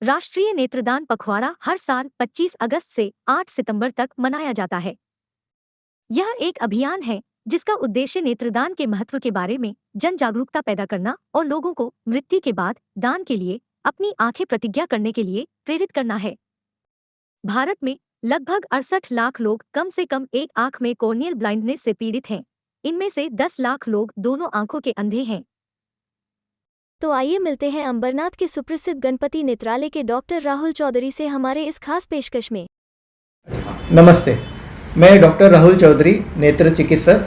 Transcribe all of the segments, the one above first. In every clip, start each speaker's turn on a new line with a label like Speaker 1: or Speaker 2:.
Speaker 1: राष्ट्रीय नेत्रदान पखवाड़ा हर साल 25 अगस्त से 8 सितंबर तक मनाया जाता है। यह एक अभियान है जिसका उद्देश्य नेत्रदान के महत्व के बारे में जन जागरूकता पैदा करना और लोगों को मृत्यु के बाद दान के लिए अपनी आंखें प्रतिज्ञा करने के लिए प्रेरित करना है। भारत में लगभग 68 लाख लोग कम से कम एक आंख में कॉर्नियल ब्लाइंडनेस से पीड़ित हैं। इनमें से 10 लाख लोग दोनों आंखों के अंधे हैं।
Speaker 2: तो आइए मिलते हैं अंबरनाथ के सुप्रसिद्ध गणपति नेत्रालय के डॉक्टर राहुल चौधरी से हमारे इस खास पेशकश में।
Speaker 3: नमस्ते, मैं डॉक्टर राहुल चौधरी, नेत्र चिकित्सक।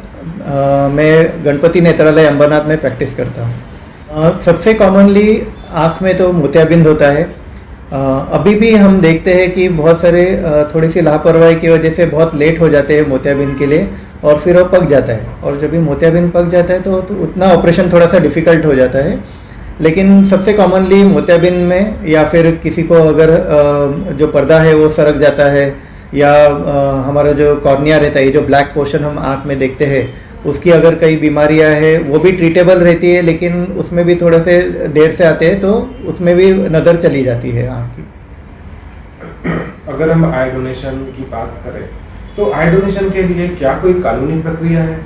Speaker 3: मैं गणपति नेत्रालय अंबरनाथ में प्रैक्टिस करता हूँ। सबसे कॉमनली आँख में तो मोतियाबिंद होता है। अभी भी हम देखते हैं कि बहुत सारे थोड़ी सी लापरवाही की वजह से बहुत लेट हो जाते हैं मोतियाबिंद के लिए, और फिर वो पक जाता है। और जब भी मोतियाबिंद पक जाता है तो उतना ऑपरेशन थोड़ा सा डिफ़िकल्ट हो जाता है। लेकिन सबसे कॉमनली मोतियाबिंद में, या फिर किसी को अगर जो पर्दा है वो सरक जाता है, या हमारा जो कॉर्निया रहता है, जो ब्लैक पोर्शन हम आँख में देखते हैं, उसकी अगर कई बीमारियां हैं वो भी ट्रीटेबल रहती है, लेकिन उसमें भी थोड़े से देर से आते हैं तो उसमें भी नज़र चली जाती है आँख की।
Speaker 4: अगर हम आई डोनेशन की बात करें तो आई डोनेशन के लिए क्या कोई कानूनी प्रक्रिया है?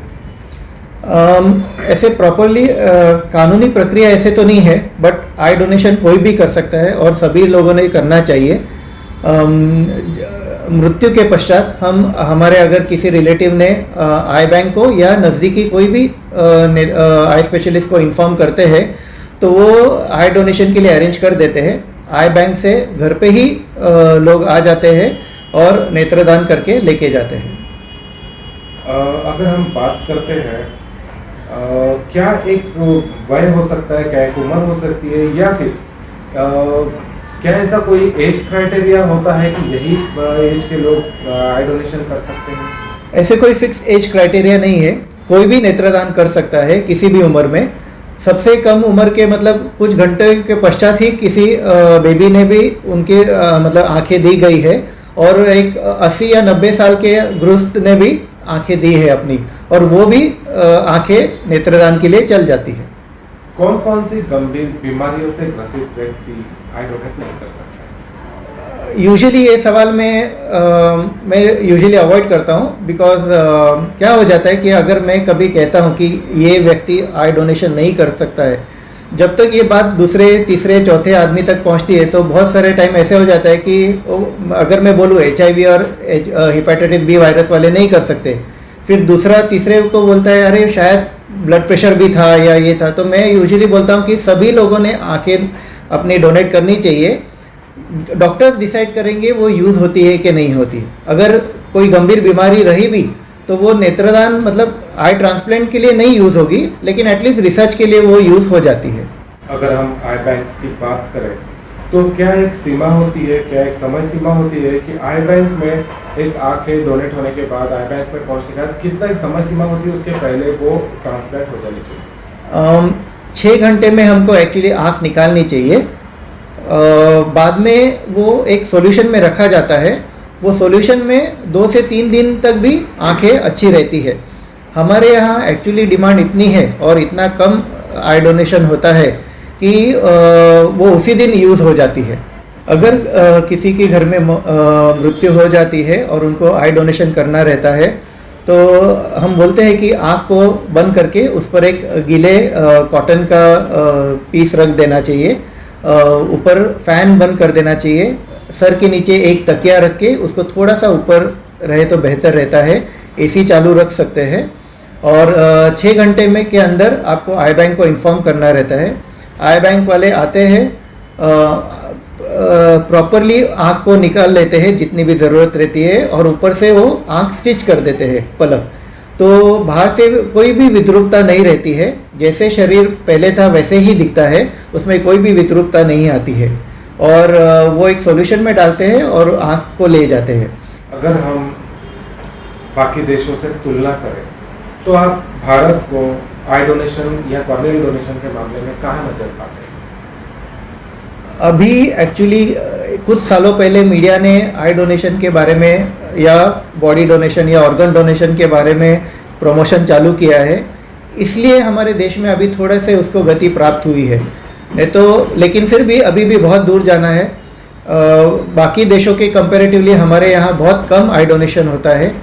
Speaker 3: ऐसे प्रॉपरली कानूनी प्रक्रिया ऐसे तो नहीं है, बट आई डोनेशन कोई भी कर सकता है और सभी लोगों ने करना चाहिए। मृत्यु के पश्चात हमारे अगर किसी रिलेटिव ने आई बैंक को या नज़दीकी कोई भी आई स्पेशलिस्ट को इन्फॉर्म करते हैं तो वो आई डोनेशन के लिए अरेंज कर देते हैं। आई बैंक से घर पे ही लोग आ जाते हैं और नेत्रदान करके लेके जाते हैं।
Speaker 4: अगर हम बात करते हैं क्या एक वय हो सकता है, क्या एक उम्र हो सकती है, या फिर क्या ऐसा कोई एज क्राइटेरिया होता है कि यही एज के लोग आई डोनेशन कर सकते हैं?
Speaker 3: ऐसे कोई फिक्स एज क्राइटेरिया नहीं है, कोई भी नेत्रदान कर सकता है किसी भी उम्र में। सबसे कम उम्र के मतलब कुछ घंटे के पश्चात ही किसी बेबी ने भी उनके मतलब आंखें दी गई है, और एक 80 या 90 साल के गृहस्थ ने भी आंखें दी है अपनी, और वो भी आंखें नेत्रदान के लिए चल जाती है।
Speaker 4: कौन कौन सी गंभीर बीमारियों से ग्रसित व्यक्ति आई डोनेट नहीं कर सकता?
Speaker 3: यूजुअली ये सवाल मैं यूजुअली अवॉइड करता हूँ, बिकॉज क्या हो जाता है कि अगर मैं कभी कहता हूँ कि ये व्यक्ति आई डोनेशन नहीं कर सकता है, जब तक ये बात दूसरे तीसरे चौथे आदमी तक पहुँचती है तो बहुत सारे टाइम ऐसे हो जाता है कि अगर मैं बोलूँ HIV और हेपेटाइटिस B वायरस वाले नहीं कर सकते, फिर दूसरा तीसरे को बोलता है अरे शायद ब्लड प्रेशर भी था या ये था। तो मैं यूजुअली बोलता हूँ कि सभी लोगों ने आंखें अपनी डोनेट करनी चाहिए। डॉक्टर्स डिसाइड करेंगे वो यूज़ होती है कि नहीं होती। अगर कोई गंभीर बीमारी रही भी तो वो नेत्रदान मतलब आई ट्रांसप्लांट के लिए नहीं यूज़ होगी, लेकिन एटलीस्ट रिसर्च के लिए वो यूज़ हो जाती है।
Speaker 4: अगर हम आई बैंक्स की बात करें तो क्या एक सीमा होती है, क्या एक समय सीमा होती है कि आई बैंक में एक आंखें डोनेट होने के बाद आई बैंक में पहुंचने के बाद कितना एक समय सीमा होती है, उसके पहले वो ट्रांसप्लांट हो जानी चाहिए?
Speaker 3: 6 घंटे में हमको एक्चुअली आँख निकालनी चाहिए। बाद में वो एक सॉल्यूशन में रखा जाता है, वो सॉल्यूशन में 2 से 3 दिन तक भी आंखें अच्छी रहती है। हमारे यहाँ एक्चुअली डिमांड इतनी है और इतना कम आई डोनेशन होता है कि वो उसी दिन यूज़ हो जाती है। अगर किसी के घर में मृत्यु हो जाती है और उनको आई डोनेशन करना रहता है तो हम बोलते हैं कि आँख को बंद करके उस पर एक गीले कॉटन का पीस रख देना चाहिए, ऊपर फैन बंद कर देना चाहिए, सर के नीचे एक तकिया रख के उसको थोड़ा सा ऊपर रहे तो बेहतर रहता है। AC चालू रख सकते हैं और 6 घंटे में के अंदर आपको आई बैंक को इन्फॉर्म करना रहता है। आई बैंक वाले आते हैं, प्रॉपरली आँख को निकाल लेते हैं जितनी भी ज़रूरत रहती है, और ऊपर से वो आँख स्टिच कर देते हैं पलक। तो बाहर से कोई भी विद्रूपता नहीं रहती है, जैसे शरीर पहले था वैसे ही दिखता है, उसमें कोई भी विद्रूपता नहीं आती है, और वो एक सॉल्यूशन में डालते हैं और आँख को ले जाते हैं।
Speaker 4: अगर हम बाकी देशों से तुलना करें तो आप भारत को आई डोनेशन या कॉर्नियल डोनेशन के मामले में कहाँ नजर पाते हैं?
Speaker 3: अभी एक्चुअली कुछ सालों पहले मीडिया ने आई डोनेशन के बारे में या बॉडी डोनेशन या ऑर्गन डोनेशन के बारे में प्रमोशन चालू किया है, इसलिए हमारे देश में अभी थोड़े से उसको गति प्राप्त हुई है। नहीं तो लेकिन फिर भी अभी भी बहुत दूर जाना है। बाकी देशों के कंपैरेटिवली हमारे यहाँ बहुत कम आई डोनेशन होता है।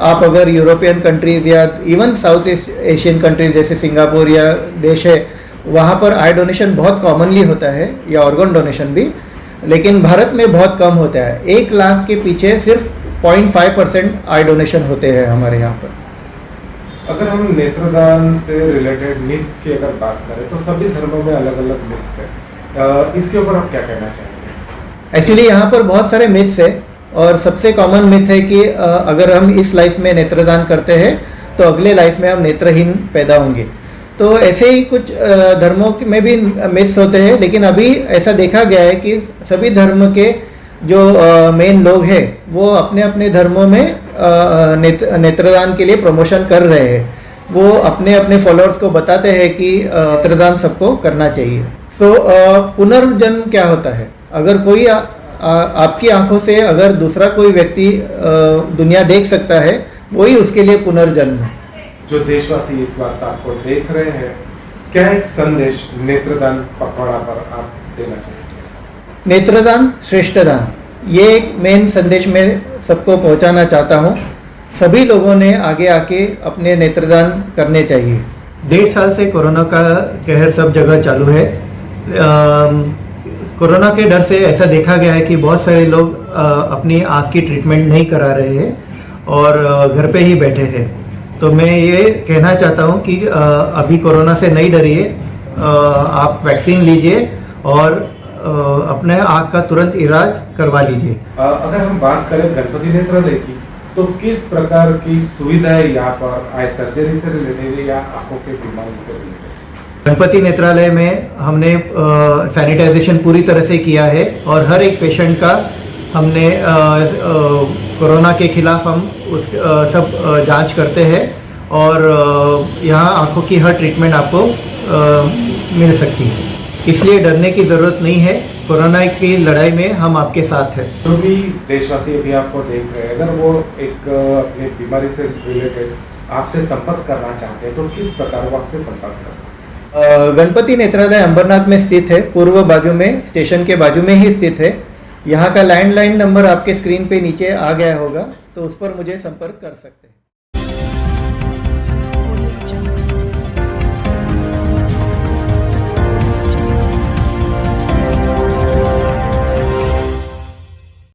Speaker 3: आप अगर यूरोपियन कंट्रीज़ या even south east Asian countries जैसे सिंगापुर या देश है, वहाँ पर आई डोनेशन बहुत कॉमनली होता है, या ऑर्गन डोनेशन भी, लेकिन भारत में बहुत कम होता है। 1 लाख के पीछे सिर्फ 0.5% आई डोनेशन होते हैं हमारे यहाँ पर।
Speaker 4: अगर हम नेत्रदान से रिलेटेड मिथ्स की अगर बात करें तो सभी धर्मों में अलग अलग मिथ्स है, इसके ऊपर आप क्या कहना चाहेंगे?
Speaker 3: एक्चुअली यहाँ पर बहुत सारे मिथ्स है, और सबसे कॉमन मिथ है कि अगर हम इस लाइफ में नेत्रदान करते हैं तो अगले लाइफ में हम नेत्रहीन पैदा होंगे। तो ऐसे ही कुछ धर्मों में भी मिथ्स होते हैं, लेकिन अभी ऐसा देखा गया है कि सभी धर्म के जो मेन लोग हैं वो अपने अपने धर्मों में नेत्रदान के लिए प्रमोशन कर रहे हैं। वो अपने अपने फॉलोअर्स को बताते हैं कि नेत्रदान सबको करना चाहिए। सो पुनर्जन्म क्या होता है? अगर कोई आपकी आंखों से अगर दूसरा कोई व्यक्ति दुनिया देख सकता है, वही उसके लिए पुनर्जन्म है।
Speaker 4: जो देशवासी इस वक्त आपको देख रहे हैं, क्या एक संदेश नेत्रदान पखवाड़ा पर आप देना चाहेंगे?
Speaker 3: नेत्रदान श्रेष्ठ दान, ये एक मेन संदेश मैं सबको पहुंचाना चाहता हूं। सभी लोगों ने आगे आके अपने नेत्रदान करने चाहिए। 1.5 साल से कोरोना का कहर सब जगह चालू है। कोरोना के डर से ऐसा देखा गया है कि बहुत सारे लोग अपनी आँख की ट्रीटमेंट नहीं करा रहे हैं और घर पे ही बैठे हैं। तो मैं ये कहना चाहता हूँ कि अभी कोरोना से नहीं डरिए, आप वैक्सीन लीजिए और अपने आँख का तुरंत इलाज करवा लीजिए।
Speaker 4: अगर हम बात करें गणपति नेत्रालय की, तो किस प्रकार की सुविधाएं यहाँ पर आई सर्जरी से रिलेटेड या आंखों के बीमारी से रिलेटेड?
Speaker 3: गणपति नेत्रालय में हमने सैनिटाइजेशन पूरी तरह से किया है और हर एक पेशेंट का हमने कोरोना के खिलाफ हम उस सब जांच करते हैं और यहाँ आंखों की हर ट्रीटमेंट आपको मिल सकती है। इसलिए डरने की ज़रूरत नहीं है, कोरोना की लड़ाई में हम आपके साथ हैं।
Speaker 4: जो भी देशवासी अभी आपको देख रहे हैं, अगर वो एक अपनी बीमारी से रिलेटेड आपसे संपर्क करना चाहते हैं तो किस प्रकार वो आपसे संपर्क कर सकते हैं?
Speaker 3: गणपति नेत्रालय अंबरनाथ में स्थित है, पूर्व बाजू में, स्टेशन के बाजू में ही स्थित है। यहाँ का लैंडलाइन नंबर आपके स्क्रीन पे नीचे आ गया होगा, तो उस पर मुझे संपर्क कर सकते हैं।